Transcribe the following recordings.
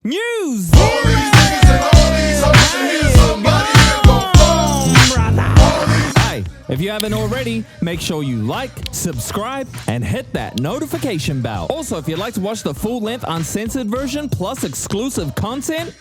News! All these niggas and all these hoes should hear somebody here go Hey, if you haven't already, make sure you like, subscribe, and hit that notification bell. Also, if you'd like to watch the full-length uncensored version plus exclusive content,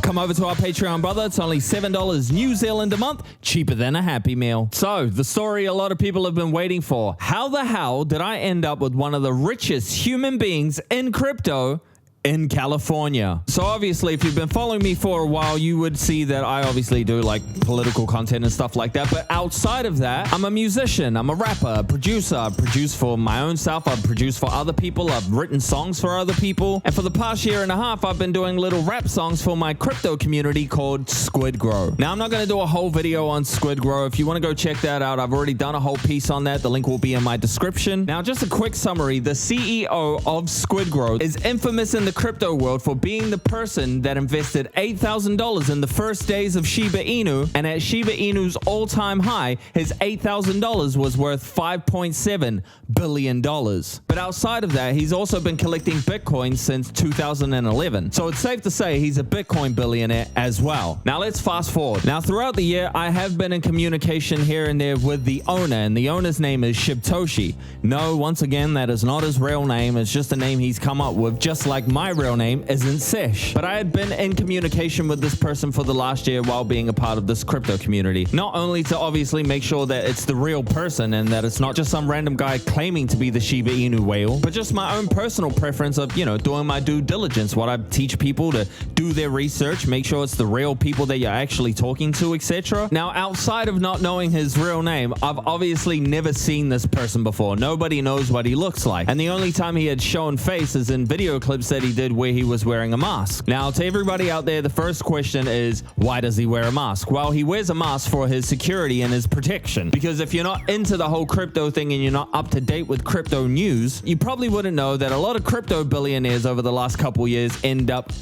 come over to our Patreon, brother. It's only $7 New Zealand a month, cheaper than a Happy Meal. So, the story a lot of people have been waiting for. How the hell did I end up with one of the richest human beings in crypto in California? So obviously, if you've been following me for a while, you would see that I obviously do like political content and stuff like that. But outside of that, I'm a musician, I'm a rapper, a producer. I produce for my own self, I've produced for other people, I've written songs for other people. And for the past year and a half, I've been doing little rap songs for my crypto community called Squid. Now, I'm not going to do a whole video on Squid. If you want to go check that out, I've already done a whole piece on that. The link will be in my description. Now, just a quick summary. The CEO of Squid is infamous in the crypto world for being the person that invested $8,000 in the first days of Shiba Inu, and at Shiba Inu's all-time high, his $8,000 was worth $5.7 billion. But outside of that, he's also been collecting Bitcoin since 2011. So it's safe to say he's a Bitcoin billionaire as well. Now let's fast forward. Now throughout the year, I have been in communication here and there with the owner, and the owner's name is Shibtoshi. No, once again, that is not his real name. It's just a name he's come up with, just like my real name isn't Sesh. But I had been in communication with this person for the last year while being a part of this crypto community. Not only to obviously make sure that it's the real person and that it's not just some random guy claiming to be the Shiba Inu whale, but just my own personal preference of, you know, doing my due diligence, what I teach people to do their research, make sure it's the real people that you're actually talking to, etc. Now, outside of not knowing his real name, I've obviously never seen this person before. Nobody knows what he looks like. And the only time he had shown face is in video clips that he did where he was wearing a mask. Now, to everybody out there, the first question is, why does he wear a mask? Well, he wears a mask for his security and his protection. Because if you're not into the whole crypto thing and you're not up to date with crypto news, you probably wouldn't know that a lot of crypto billionaires over the last couple years end up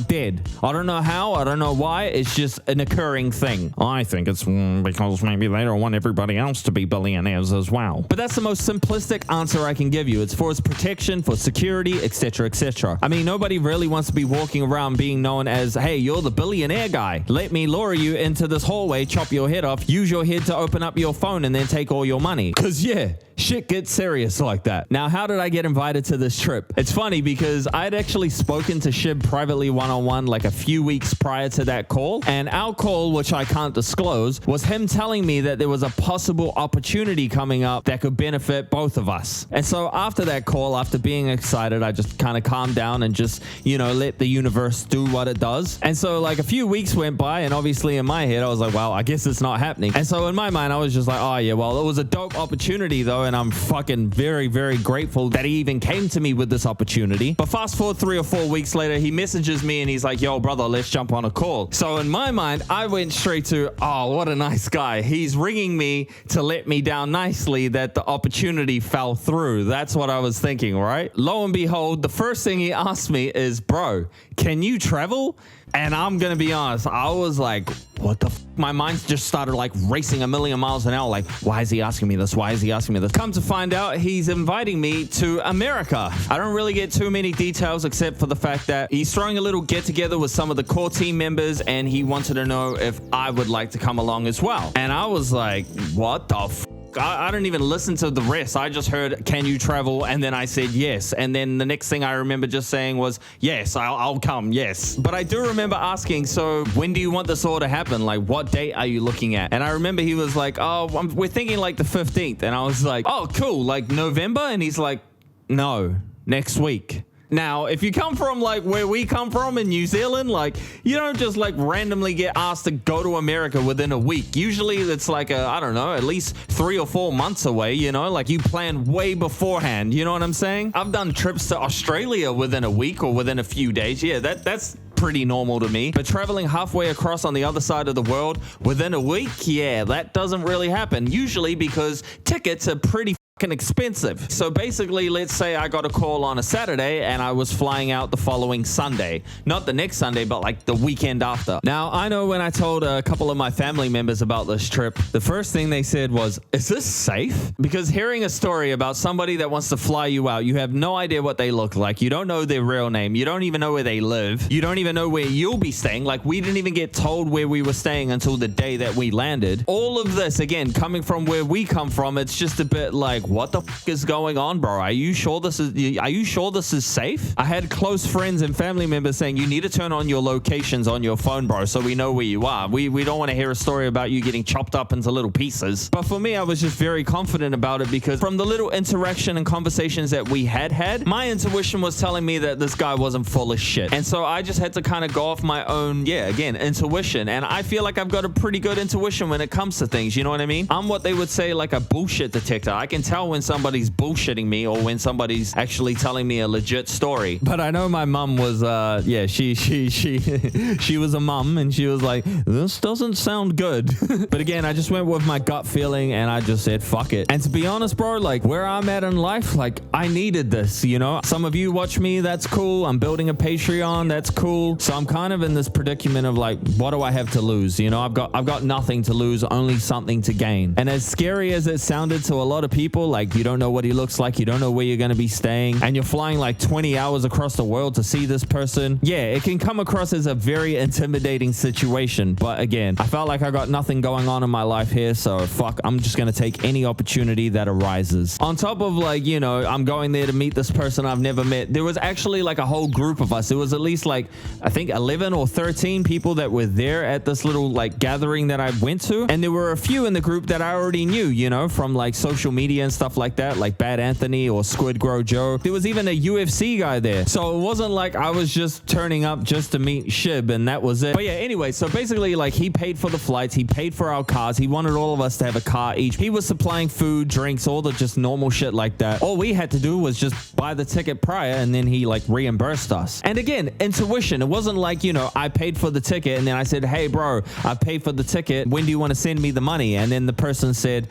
dead. I don't know how, I don't know why, it's just an occurring thing. I think it's because maybe they don't want everybody else to be billionaires as well. But that's the most simplistic answer I can give you. It's for his protection, for security, etc, etc. I mean, nobody really wants to be walking around being known as, hey, you're the billionaire guy. Let me lure you into this hallway, chop your head off, use your head to open up your phone, and then take all your money. Cause yeah, shit gets serious like that. Now, how did I get invited to this trip? It's funny because I had actually spoken to Shib privately one-on-one like a few weeks prior to that call. And our call, which I can't disclose, was him telling me that there was a possible opportunity coming up that could benefit both of us. And so after that call, after being excited, I just kind of calmed down and just, you know, let the universe do what it does. And so like a few weeks went by, and obviously in my head, I was like, well, I guess it's not happening. And so in my mind, I was just like, oh yeah, well, it was a dope opportunity though, and I'm fucking very, very grateful that he even came to me with this opportunity. But fast forward 3 or 4 weeks later, he messages me and he's like, yo, brother, let's jump on a call. So in my mind, I went straight to, oh, what a nice guy. He's ringing me to let me down nicely that the opportunity fell through. That's what I was thinking, right? Lo and behold, the first thing he asked me is, bro, can you travel? And I'm gonna be honest, I was like, what the f? My mind just started like racing a million miles an hour. Like, why is he asking me this? Why is he asking me this? Come to find out, he's inviting me to America. I don't really get too many details except for the fact that he's throwing a little get together with some of the core team members, and he wanted to know if I would like to come along as well. And I was like, what the f? I didn't even listen to the rest. I just heard, can you travel? And then I said yes. And then the next thing I remember just saying was, yes, I'll come, yes. But I do remember asking, so when do you want this all to happen? Like, what date are you looking at? And I remember he was like, oh, we're thinking like the 15th. And I was like, oh, cool, like November? And he's like, no, next week. Now, if you come from like where we come from in New Zealand, like you don't just like randomly get asked to go to America within a week. Usually it's like I don't know, at least 3 or 4 months away, you know, like you plan way beforehand. You know what I'm saying? I've done trips to Australia within a week or within a few days. Yeah, that's pretty normal to me. But traveling halfway across on the other side of the world within a week, yeah, that doesn't really happen. Usually because tickets are pretty fucking expensive. So basically, let's say I got a call on a Saturday and I was flying out the following Sunday. Not the next Sunday, but like the weekend after. Now, I know when I told a couple of my family members about this trip, the first thing they said was, is this safe? Because hearing a story about somebody that wants to fly you out, you have no idea what they look like. You don't know their real name. You don't even know where they live. You don't even know where you'll be staying. Like, we didn't even get told where we were staying until the day that we landed. All of this, again, coming from where we come from, it's just a bit like, what the fuck is going on, bro? Are you sure this is safe? I had close friends and family members saying, you need to turn on your locations on your phone, bro, so we know where you are. We don't want to hear a story about you getting chopped up into little pieces. But for me, I was just very confident about it because from the little interaction and conversations that we had, my intuition was telling me that this guy wasn't full of shit. And so I just had to kind of go off my own, intuition. And I feel like I've got a pretty good intuition when it comes to things. You know what I mean? I'm what they would say like a bullshit detector. I can tell when somebody's bullshitting me or when somebody's actually telling me a legit story. But I know my mum was, she was a mum and she was like, this doesn't sound good. But again, I just went with my gut feeling and I just said, fuck it. And to be honest, bro, like where I'm at in life, like I needed this, you know? Some of you watch me, that's cool. I'm building a Patreon, that's cool. So I'm kind of in this predicament of like, what do I have to lose? You know, I've got nothing to lose, only something to gain. And as scary as it sounded to a lot of people, like you don't know what he looks like, you don't know where you're going to be staying, and you're flying like 20 hours across the world to see this person. Yeah, it can come across as a very intimidating situation. But again, I felt like I got nothing going on in my life here, so fuck, I'm just going to take any opportunity that arises. On top of like, you know, I'm going there to meet this person I've never met. There was actually like a whole group of us. It was at least like, I think 11 or 13 people that were there at this little like gathering that I went to. And there were a few in the group that I already knew, you know, from like social media and stuff like that, like Bad Anthony or Squid Joe. There was even a UFC guy there. So it wasn't like I was just turning up just to meet Shib and that was it. But yeah, anyway, so basically like he paid for the flights, he paid for our cars, he wanted all of us to have a car each. He was supplying food, drinks, all the just normal shit like that. All we had to do was just buy the ticket prior and then he like reimbursed us. And again, intuition. It wasn't like, you know, I paid for the ticket and then I said, hey bro, I paid for the ticket. When do you want to send me the money? And then the person said,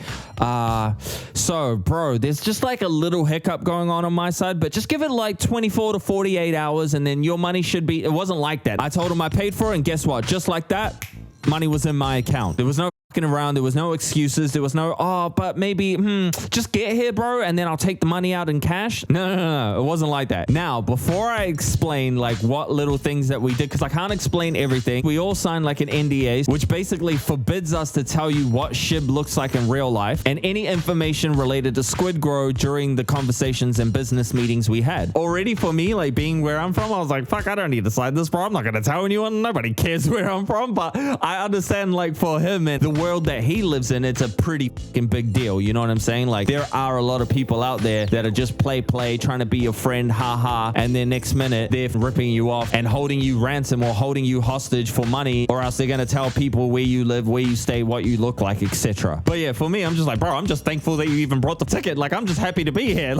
so bro, there's just like a little hiccup going on my side, but just give it like 24 to 48 hours and then your money should be. It wasn't like that. I told him I paid for it and guess what? Just like that, money was in my account. There was no around. There was no excuses. There was no, but maybe, just get here, bro, and then I'll take the money out in cash. No. It wasn't like that. Now, before I explain like what little things that we did, because I can't explain everything, we all signed like an NDA, which basically forbids us to tell you what Shib looks like in real life and any information related to Squid during the conversations and business meetings we had. Already for me, like being where I'm from, I was like, fuck, I don't need to sign this, bro. I'm not going to tell anyone. Nobody cares where I'm from, but I understand like for him and the world that he lives in, it's a pretty fucking big deal. You know what I'm saying? Like there are a lot of people out there that are just play, trying to be your friend, haha, and then next minute they're ripping you off and holding you ransom or holding you hostage for money, or else they're going to tell people where you live, where you stay, what you look like, etc. But yeah, for me, I'm just like, bro, I'm just thankful that you even brought the ticket. Like, I'm just happy to be here.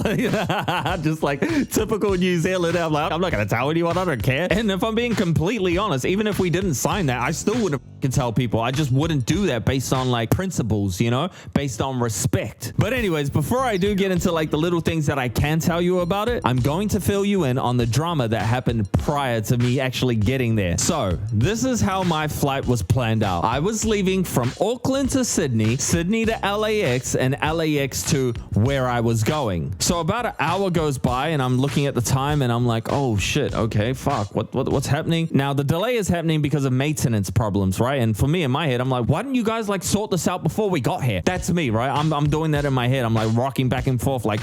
Just like typical New Zealand. I'm like, I'm not going to tell anyone. I don't care. And if I'm being completely honest, even if we didn't sign that, I still wouldn't tell people. I just wouldn't do that based on like principles, you know, based on respect. But anyways, before I do get into like the little things that I can tell you about it, I'm going to fill you in on the drama that happened prior to me actually getting there. So this is how my flight was planned out. I was leaving from Auckland to Sydney, Sydney to LAX, and LAX to where I was going. So about an hour goes by and I'm looking at the time and I'm like, oh shit, okay, fuck, what's happening? Now the delay is happening because of maintenance problems, right? And for me in my head, I'm like, why didn't you guys like sort this out before we got here? That's me, right? I'm doing that in my head. I'm like rocking back and forth, like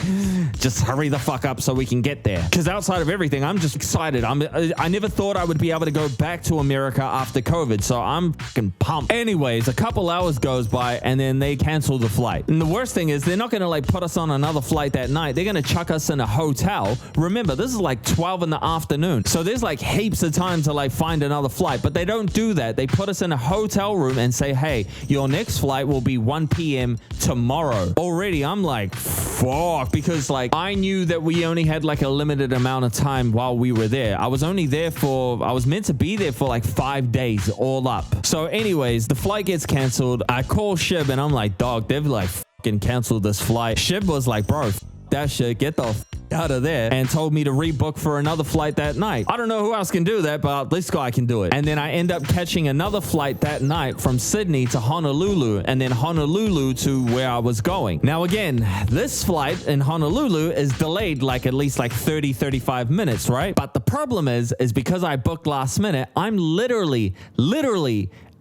just hurry the fuck up so we can get there. Because outside of everything, I'm just excited. I never thought I would be able to go back to America after COVID, so I'm fucking pumped. Anyways, a couple hours goes by and then they cancel the flight. And the worst thing is they're not going to like put us on another flight that night. They're going to chuck us in a hotel. Remember, this is like 12 in the afternoon. So there's like heaps of time to like find another flight, but they don't do that. They put us in a hotel room and say, hey, your next flight will be 1 p.m. tomorrow. Already, I'm like, fuck, because like I knew that we only had like a limited amount of time while we were there. I was meant to be there for like 5 days all up. So anyways, the flight gets canceled. I call Shib and I'm like, dog, they've like fucking cancel this flight. Shib was like, bro, that shit, get the out of there, and told me to rebook for another flight that night. I don't know who else can do that, but this guy can do it. And then I end up catching another flight that night from Sydney to Honolulu, and then Honolulu to where I was going. Now again, this flight in Honolulu is delayed like at least like 30-35 minutes, right? But the problem is because I booked last minute, I'm literally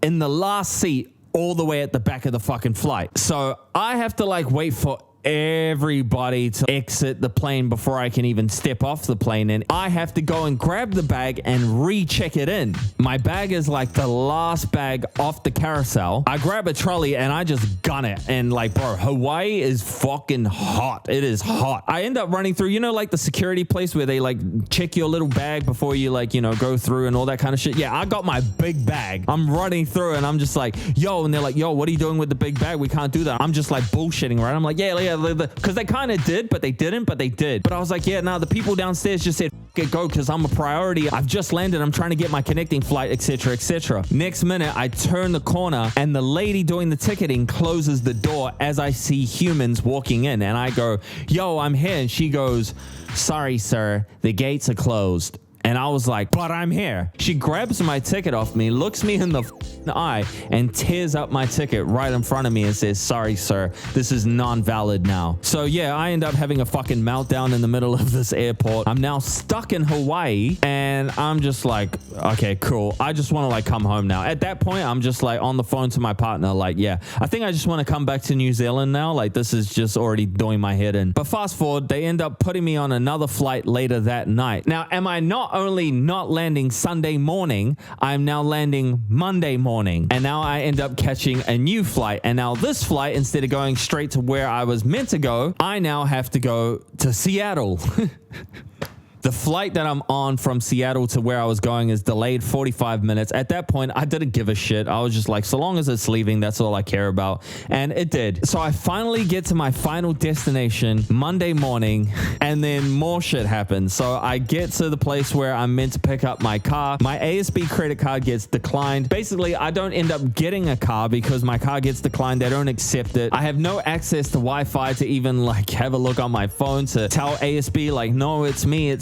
in the last seat all the way at the back of the fucking flight. So I have to like wait for everybody to exit the plane before I can even step off the plane, and I have to go and grab the bag and recheck it in. My bag is like the last bag off the carousel. I grab a trolley and I just gun it, and like, bro, Hawaii is fucking hot. It is hot. I end up running through, you know, like the security place where they like check your little bag before you like, you know, go through and all that kind of shit. Yeah, I got my big bag. I'm running through and I'm just like, yo, and they're like, yo, what are you doing with the big bag? We can't do that. I'm just like bullshitting, right? I'm like, yeah, because they kind of did, but they didn't, but they did. But I was like, yeah, nah, the people downstairs just said, it, go, because I'm a priority. I've just landed. I'm trying to get my connecting flight, etc., etc. Next minute, I turn the corner and the lady doing the ticketing closes the door as I see humans walking in. And I go, yo, I'm here. And she goes, sorry, sir, the gates are closed. And I was like, but I'm here. She grabs my ticket off me, looks me in the eye, and tears up my ticket right in front of me and says, sorry, sir, this is non-valid now. So yeah, I end up having a fucking meltdown in the middle of this airport. I'm now stuck in Hawaii, and I'm just like, okay, cool. I just want to like come home now. At that point, I'm just like on the phone to my partner, like, yeah, I think I just want to come back to New Zealand now. Like, this is just already doing my head in. But fast forward, they end up putting me on another flight later that night. Now, am I not only not landing Sunday morning, I'm now landing Monday morning. And now I end up catching a new flight. And now this flight, instead of going straight to where I was meant to go, I now have to go to Seattle. The flight that I'm on from Seattle to where I was going is delayed 45 minutes. At that point, I didn't give a shit. I was just like, so long as it's leaving, that's all I care about. And it did. So I finally get to my final destination Monday morning, and then more shit happens. So I get to the place where I'm meant to pick up my car. My ASB credit card gets declined. Basically, I don't end up getting a car because my car gets declined. They don't accept it. I have no access to Wi-Fi to even like have a look on my phone to tell ASB like, no, it's me.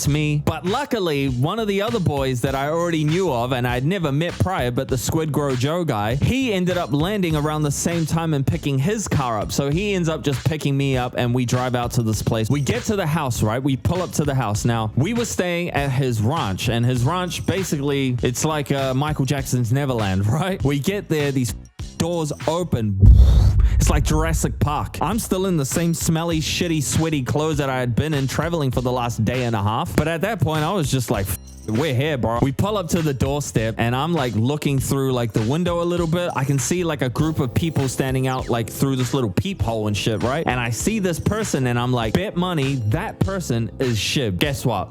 But luckily, one of the other boys that I already knew of and I'd never met prior, but the Squid Joe guy, he ended up landing around the same time and picking his car up. So he ends up just picking me up and we drive out to this place. We get to the house, right? We pull up to the house. Now, we were staying at his ranch, and his ranch, basically, it's like Michael Jackson's Neverland, right? We get there, these doors open. It's like Jurassic Park. I'm still in the same smelly, shitty, sweaty clothes that I had been in traveling for the last day and a half. But at that point, I was just like, we're here, bro. We pull up to the doorstep and I'm like looking through like the window a little bit. I can see like a group of people standing out like through this little peephole and shit, right? And I see this person and I'm like, bet money that person is Shib. Guess what?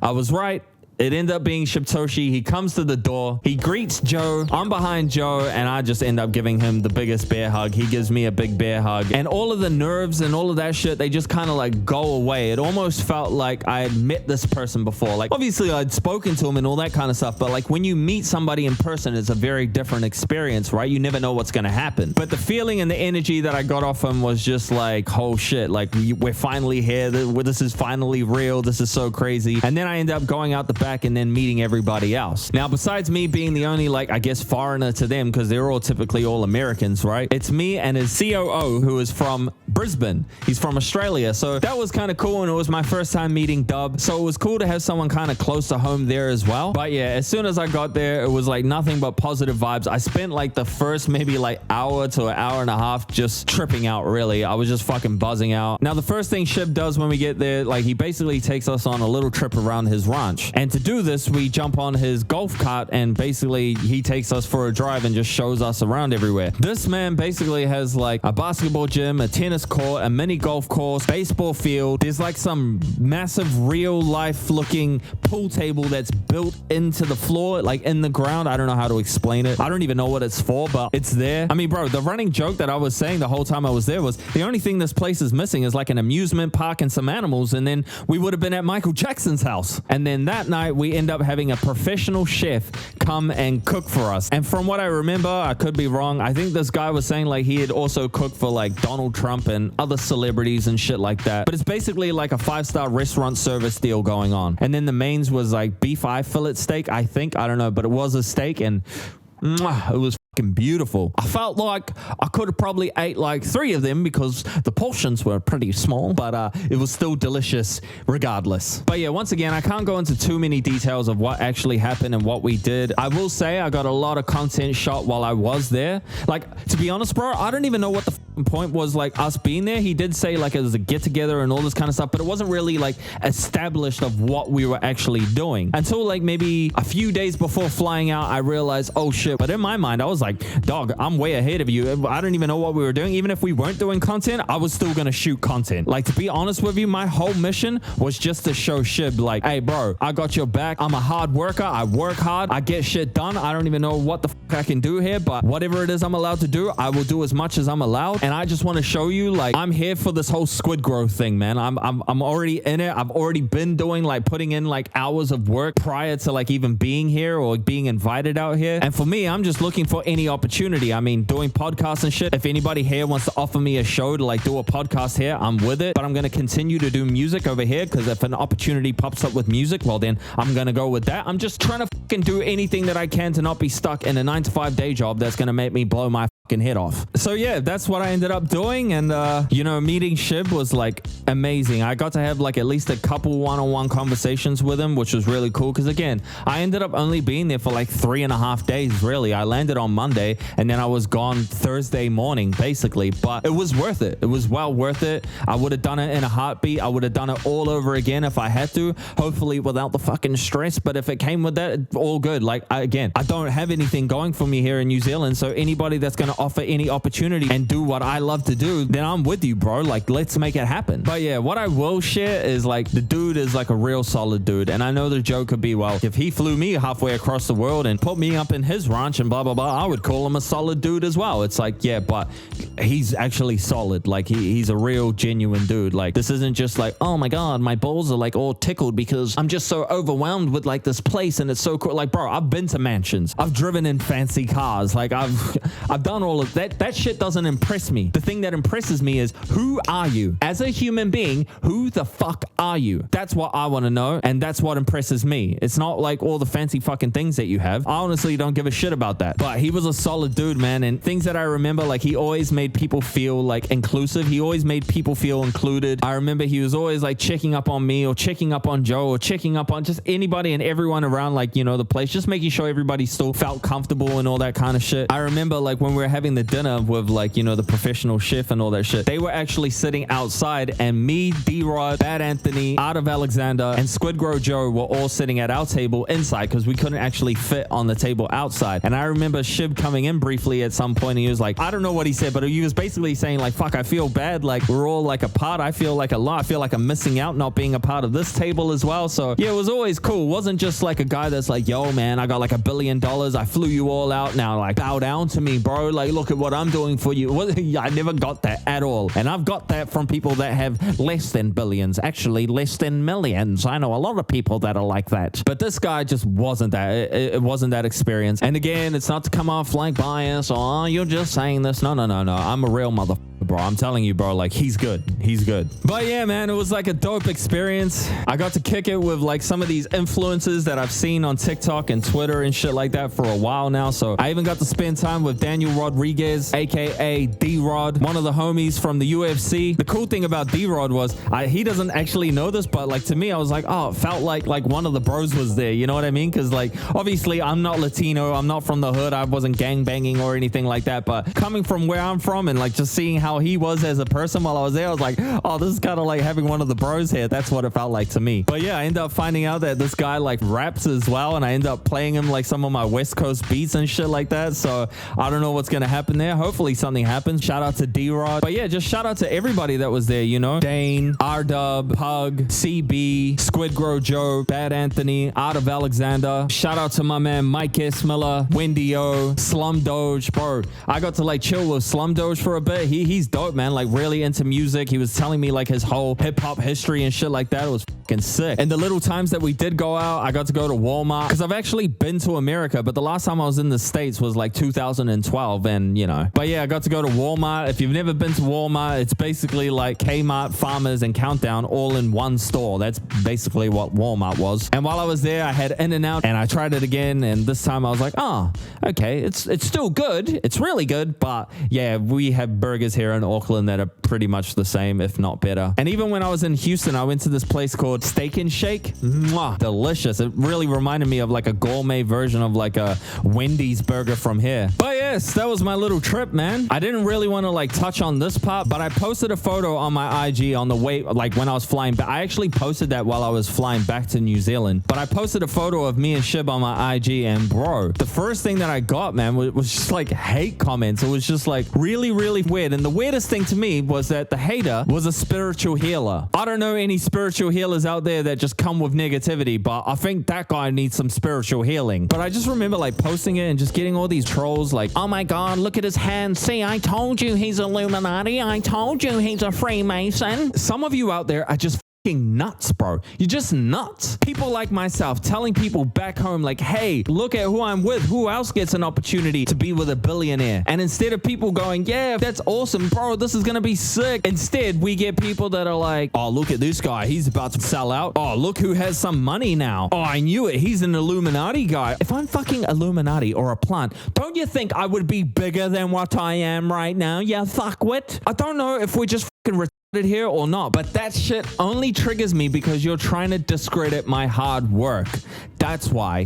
I was right. It ended up being Shibtoshi. He comes to the door. He greets Joe. I'm behind Joe, and I just end up giving him the biggest bear hug. He gives me a big bear hug. And all of the nerves and all of that shit, they just kind of like go away. It almost felt like I had met this person before. Like, obviously, I'd spoken to him and all that kind of stuff, but like when you meet somebody in person, it's a very different experience, right? You never know what's going to happen. But the feeling and the energy that I got off him was just like, oh shit, like we're finally here. This is finally real. This is so crazy. And then I end up going out the back and then meeting everybody else. Now, besides me being the only, like, I guess, foreigner to them, because they're all typically all Americans, right? It's me and his COO, who is from Brisbane. He's from Australia. So that was kind of cool, and it was my first time meeting Dub. So it was cool to have someone kind of close to home there as well. But yeah, as soon as I got there, it was like nothing but positive vibes. I spent like the first maybe like hour to an hour and a half just tripping out, really. I was just fucking buzzing out. Now, the first thing Shib does when we get there, like, he basically takes us on a little trip around his ranch. And to do this, we jump on his golf cart and basically he takes us for a drive and just shows us around everywhere. This man basically has like a basketball gym, a tennis court, a mini golf course, baseball field. There's like some massive real life looking pool table that's built into the floor, like in the ground. I don't know how to explain it. I don't even know what it's for, but it's there. I mean, bro, the running joke that I was saying the whole time I was there was the only thing this place is missing is like an amusement park and some animals, and then we would have been at Michael Jackson's house. And then that night we end up having a professional chef come and cook for us. And from what I remember, I could be wrong, I think this guy was saying like he had also cooked for like Donald Trump and other celebrities and shit like that. But it's basically like a 5-star restaurant service deal going on. And then the mains was like beef eye fillet steak, I think. I don't know, but it was a steak, and it was fucking beautiful. I felt like I could have probably ate like 3 of them because the portions were pretty small, but it was still delicious regardless. But yeah, once again, I can't go into too many details of what actually happened and what we did. I will say I got a lot of content shot while I was there. Like, to be honest, bro, I don't even know what the point was, like, us being there. He did say like it was a get together and all this kind of stuff, but it wasn't really like established of what we were actually doing until like maybe a few days before flying out. I realized, oh shit. But in my mind, I was like, dog, I'm way ahead of you. I don't even know what we were doing. Even if we weren't doing content, I was still gonna shoot content. Like, to be honest with you, my whole mission was just to show Shib like, hey bro, I got your back. I'm a hard worker. I work hard. I get shit done. I don't even know what the fuck I can do here, but whatever it is I'm allowed to do, I will do as much as I'm allowed. And I just want to show you, like, I'm here for this whole Squid growth thing, man. I'm already in it. I've already been doing, like, putting in like hours of work prior to like even being here or being invited out here. And for me, I'm just looking for any opportunity. I mean, doing podcasts and shit. If anybody here wants to offer me a show to like do a podcast here, I'm with it. But I'm going to continue to do music over here, because if an opportunity pops up with music, well then I'm going to go with that. I'm just trying to fucking do anything that I can to not be stuck in a 9-to-5 day job that's going to make me blow my fucking head off. So yeah, that's what I ended up doing. And you know, meeting Shib was like amazing. I got to have like at least a couple one-on-one conversations with him, which was really cool, because again, I ended up only being there for like 3.5 days really. I landed on Monday and then I was gone Thursday morning basically, but it was worth it. It was well worth it. I would have done it in a heartbeat. I would have done it all over again if I had to, hopefully without the fucking stress. But if it came with that, all good. Like, I don't have anything going for me here in New Zealand, so anybody that's going to offer any opportunity and do what I love to do, then I'm with you, bro. Like, let's make it happen. But yeah, what I will share is like, the dude is like a real solid dude. And I know the joke could be, well, if he flew me halfway across the world and put me up in his ranch and blah blah blah, I would call him a solid dude as well. It's like, yeah, but he's actually solid. Like, he's a real genuine dude. Like, this isn't just like, oh my god, my balls are like all tickled because I'm just so overwhelmed with like this place and it's so cool. Like, bro, I've been to mansions, I've driven in fancy cars, like I've done all of that. That shit doesn't impress me. The thing that impresses me is, who are you as a human being? Who the fuck are you? That's what I want to know, and that's what impresses me. It's not like all the fancy fucking things that you have. I honestly don't give a shit about that. But he was a solid dude, man. And things that I remember, like, he always made people feel like inclusive. He always made people feel included. I remember he was always like checking up on me or checking up on Joe or checking up on just anybody and everyone around, like, you know, the place, just making sure everybody still felt comfortable and all that kind of shit. I remember like when we were having the dinner with like, you know, the professional chef and all that shit, they were actually sitting outside, and me, D-Rod, Bad Anthony, Art of Alexander, and Squid Joe were all sitting at our table inside because we couldn't actually fit on the table outside. And I remember Shib coming in briefly at some point, and he was like, I don't know what he said, but he was basically saying like, fuck, I feel bad, like we're all like apart. I feel like a lot. I feel like I'm missing out not being a part of this table as well. So yeah, it was always cool. It wasn't just like a guy that's like, yo man, I got like $1 billion, I flew you all out, now like bow down to me, bro, like look at what I'm doing for you. I never got that at all. And I've got that from people that have less than billions, actually less than millions. I know a lot of people that are like that, but this guy just wasn't that. It wasn't that experience. And again, it's not to come off like bias or, oh, you're just saying this. No. I'm a real motherfucker, bro. I'm telling you, bro, like he's good. But yeah, man, it was like a dope experience. I got to kick it with like some of these influencers that I've seen on TikTok and Twitter and shit like that for a while now. So I even got to spend time with Daniel Rodriguez, aka D-Rod, one of the homies from the UFC. The cool thing about D-Rod was he doesn't actually know this, but like to me, I was like, oh, it felt like one of the bros was there. You know what I mean? Because like obviously I'm not Latino, I'm not from the hood, I wasn't gang banging or anything like that. But coming from where I'm from and like just seeing how he was as a person while I was there, I was like, oh, this is kind of like having one of the bros here. That's what it felt like to me. But yeah, I ended up finding out that this guy like raps as well, and I ended up playing him like some of my West Coast beats and shit like that. So I don't know what's gonna happen there. Hopefully something happens. Shout out to D-Rod. But yeah, just shout out to everybody that was there, you know, Dane, R-Dub, Pug, CB, Squid Joe, Bad Anthony, Art of Alexander. Shout out to my man Mike S. Miller, Wendy O, Slum Doge. Bro, I got to like chill with Slum Doge for a bit. He's dope, man, like really into music. He was telling me like his whole hip-hop history and shit like that. It was fucking sick. And the little times that we did go out, I got to go to Walmart because I've actually been to America, but the last time I was in the States was like 2012, and you know. But yeah, I got to go to Walmart. If you've never been to Walmart, it's basically like Kmart, Farmers, and Countdown all in one store. That's basically what Walmart was. And while I was there, I had In-N-Out, and I tried it again, and this time I was like, oh, okay, it's still good. It's really good, but yeah, we have burgers here in Auckland that are pretty much the same, if not better. And even when I was in Houston, I went to this place called Steak and Shake. Mwah, delicious. It really reminded me of like a gourmet version of like a Wendy's burger from here. But yes, that was my little trip, man. I didn't really want to like touch on this part, but I posted a photo on my IG on the way, like when I was flying back. I actually posted that while I was flying back to New Zealand, but I posted a photo of me and Shib on my IG, and bro, the first thing that I got, man, was just like hate comments. It was just like really, really weird. And the weirdest thing to me was that the hater was a spiritual healer. I don't know any spiritual healers out there that just come with negativity, but I think that guy needs some spiritual healing. But I just remember like posting it and just getting all these trolls like, oh my God, look at his hands. See, I told you he's Illuminati. I told you he's a Freemason. Some of you out there are just nuts, bro. You're just nuts. People like myself telling people back home like, hey, look at who I'm with. Who else gets an opportunity to be with a billionaire? And instead of people going, yeah, that's awesome, bro, this is gonna be sick, instead we get people that are like, oh, look at this guy, he's about to sell out. Oh, look who has some money now. Oh, I knew it, he's an Illuminati guy. If I'm fucking Illuminati or a plant, don't you think I would be bigger than what I am right now? Yeah, fuckwit. I don't know if we're just fucking here or not, but that shit only triggers me because you're trying to discredit my hard work. That's why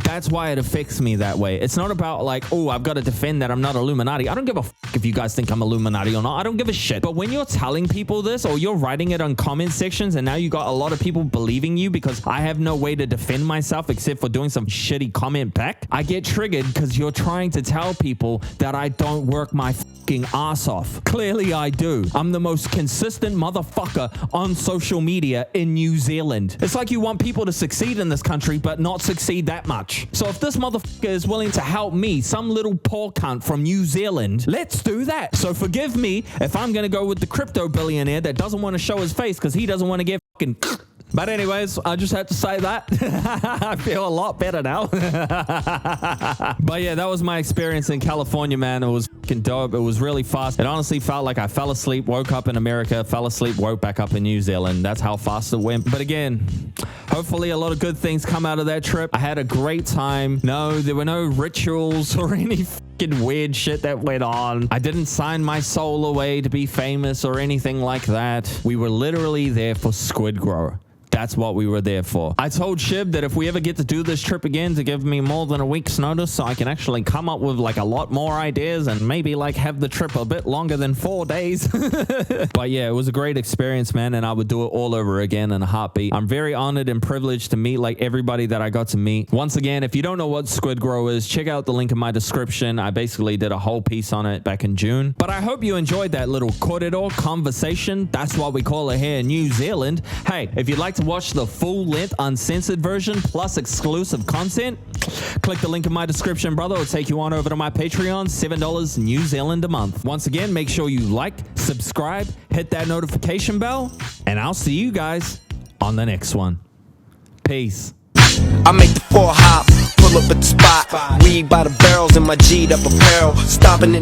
it affects me that way. It's not about like, oh, I've got to defend that I'm not Illuminati. I don't give a fuck if you guys think I'm Illuminati or not. I don't give a shit. But when you're telling people this, or you're writing it on comment sections, and now you got a lot of people believing you because I have no way to defend myself except for doing some shitty comment back, I get triggered because you're trying to tell people that I don't work my fucking ass off. Clearly I do. I'm the most consistent motherfucker on social media in New Zealand. It's like you want people to succeed in this country but not succeed that much. So if this motherfucker is willing to help me, some little poor cunt from New Zealand, let's do that. So forgive me if I'm gonna go with the crypto billionaire that doesn't want to show his face because he doesn't want to get fucking But anyways, I just had to say that. I feel a lot better now. But yeah, that was my experience in California, man. It was fucking dope. It was really fast. It honestly felt like I fell asleep, woke up in America, fell asleep, woke back up in New Zealand. That's how fast it went. But again, hopefully a lot of good things come out of that trip. I had a great time. No, there were no rituals or any fucking weird shit that went on. I didn't sign my soul away to be famous or anything like that. We were literally there for Squid Grow. That's what we were there for. I told Shib that if we ever get to do this trip again, to give me more than a week's notice so I can actually come up with like a lot more ideas and maybe like have the trip a bit longer than 4 days. But yeah, it was a great experience, man, and I would do it all over again in a heartbeat. I'm very honored and privileged to meet like everybody that I got to meet. Once again, if you don't know what Squid Grow is, check out the link in my description. I basically did a whole piece on it back in June. But I hope you enjoyed that little corridor conversation. That's what we call it here in New Zealand. Hey, if you'd like to watch the full-length uncensored version plus exclusive content, click the link in my description, brother. It'll take you on over to my Patreon, $7 New Zealand a month. Once again, make sure you like, subscribe, hit that notification bell, and I'll see you guys on the next one. Peace. I make the 4 hop, pull up at the spot, weed by the barrels in my G'd up apparel, stopping in